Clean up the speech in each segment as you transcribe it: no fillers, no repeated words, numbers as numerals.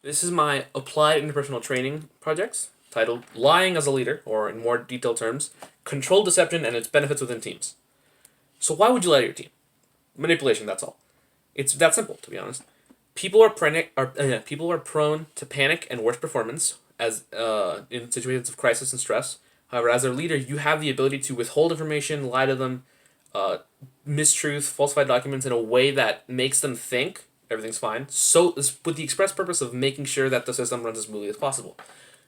This is my applied interpersonal training projects titled Lying as a Leader, or in more detailed terms, Controlled Deception and Its Benefits Within Teams. So why would you lie to your team? Manipulation, that's all. It's that simple, to be honest. People are prone to panic and worse performance as in situations of crisis and stress. However, as their leader, you have the ability to withhold information, lie to them, uh, mistruth, falsify documents in a way that makes them think everything's fine. So, with the express purpose of making sure that the system runs as smoothly as possible.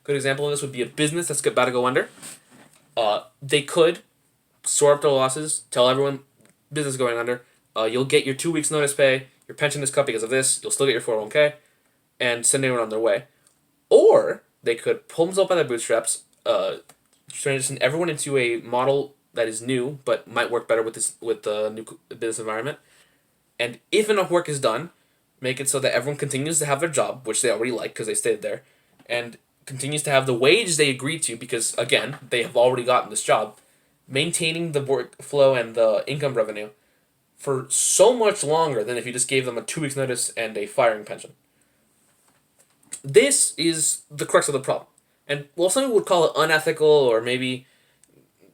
Good example of this would be a business that's about to go under. They could store up their losses, tell everyone business is going under. You'll get your 2 weeks notice pay. Your pension is cut because of this. You'll still get your 401k, and send everyone on their way. Or they could pull themselves by their bootstraps, transition everyone into a model that is new but might work better with the new business environment. And if enough work is done, make it so that everyone continues to have their job, which they already like because they stayed there, and continues to have the wage they agreed to because, again, they have already gotten this job, maintaining the workflow and the income revenue for so much longer than if you just gave them a 2 weeks notice and a firing pension. This is the crux of the problem. And while some people would call it unethical or maybe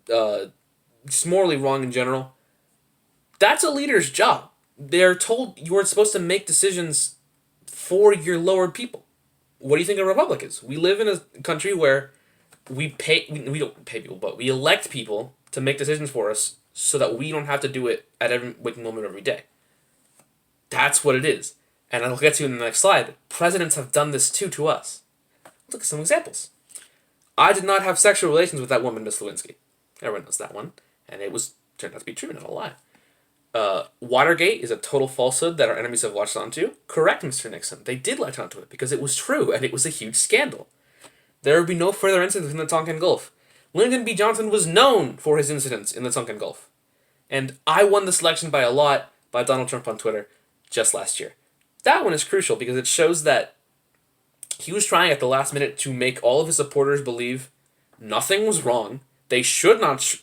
just morally wrong in general, that's a leader's job. They're told you are supposed to make decisions for your lowered people. What do you think a republic is? We live in a country where we don't pay people, but we elect people to make decisions for us so that we don't have to do it at every waking moment of every day. That's what it is. And I'll get to in the next slide. Presidents have done this too to us. Look at some examples. I did not have sexual relations with that woman, Miss Lewinsky. Everyone knows that one. And it turned out to be true, not a lie. Watergate is a total falsehood that our enemies have latched onto. Correct, Mr. Nixon. They did latch onto it because it was true and it was a huge scandal. There would be no further incidents in the Tonkin Gulf. Lyndon B. Johnson was known for his incidents in the Tonkin Gulf. And I won this election by a lot by Donald Trump on Twitter just last year. That one is crucial because it shows that he was trying at the last minute to make all of his supporters believe nothing was wrong. They should not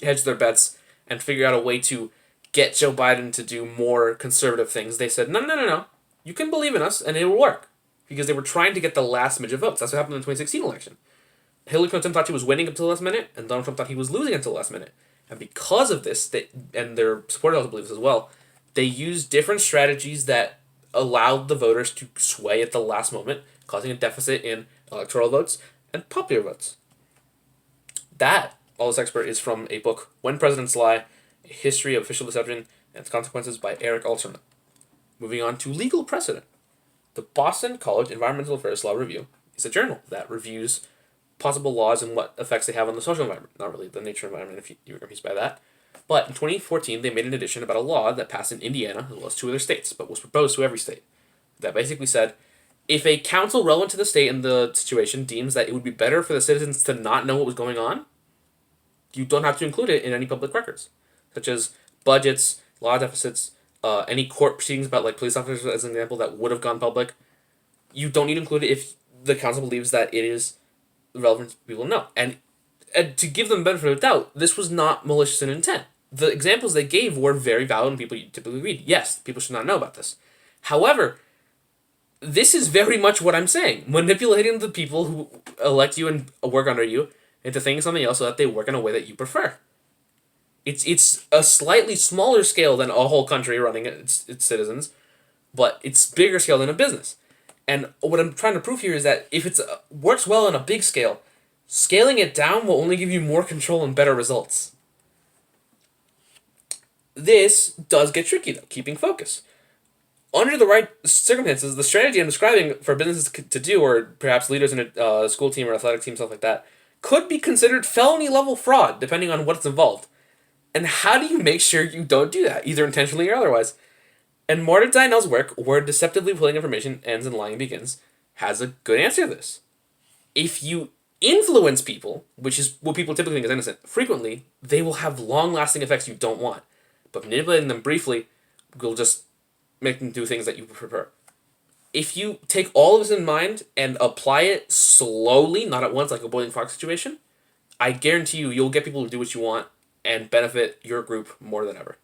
hedge their bets and figure out a way to get Joe Biden to do more conservative things. They said, no. You can believe in us and it will work. Because they were trying to get the last midget votes. That's what happened in the 2016 election. Hillary Clinton thought she was winning until the last minute, and Donald Trump thought he was losing until the last minute. And because of this, and their supporters also believe this as well, they used different strategies that allowed the voters to sway at the last moment, causing a deficit in electoral votes and popular votes. That, all this expert, is from a book, When Presidents Lie, A History of Official Deception and Its Consequences by Eric Alterman. Moving on to legal precedent. The Boston College Environmental Affairs Law Review is a journal that reviews possible laws and what effects they have on the social environment. Not really the nature environment, if you're confused by that. But in 2014, they made an edition about a law that passed in Indiana, as well as 2 other states, but was proposed to every state. That basically said, if a council relevant to the state and the situation deems that it would be better for the citizens to not know what was going on, you don't have to include it in any public records, such as budgets, law deficits, any court proceedings about like police officers, as an example, that would have gone public. You don't need to include it if the council believes that it is relevant to people to know. And to give them the benefit of the doubt, this was not malicious in intent. The examples they gave were very valid and people typically read. Yes, people should not know about this. However, this is very much what I'm saying. Manipulating the people who elect you and work under you into thinking something else so that they work in a way that you prefer. It's a slightly smaller scale than a whole country running its citizens, but it's bigger scale than a business. And what I'm trying to prove here is that if it works well on a big scale, scaling it down will only give you more control and better results. This does get tricky, though, keeping focus. Under the right circumstances, the strategy I'm describing for businesses to do, or perhaps leaders in a school team or athletic team, stuff like that, could be considered felony-level fraud, depending on what's involved. And how do you make sure you don't do that, either intentionally or otherwise? And Marta Dinell's work, Where Deceptively Pulling Information Ends and Lying Begins, has a good answer to this. If you influence people, which is what people typically think is innocent, frequently, they will have long-lasting effects you don't want. But manipulating them briefly will just make them do things that you prefer. If you take all of this in mind and apply it slowly, not at once like a boiling frog situation, I guarantee you'll get people to do what you want and benefit your group more than ever.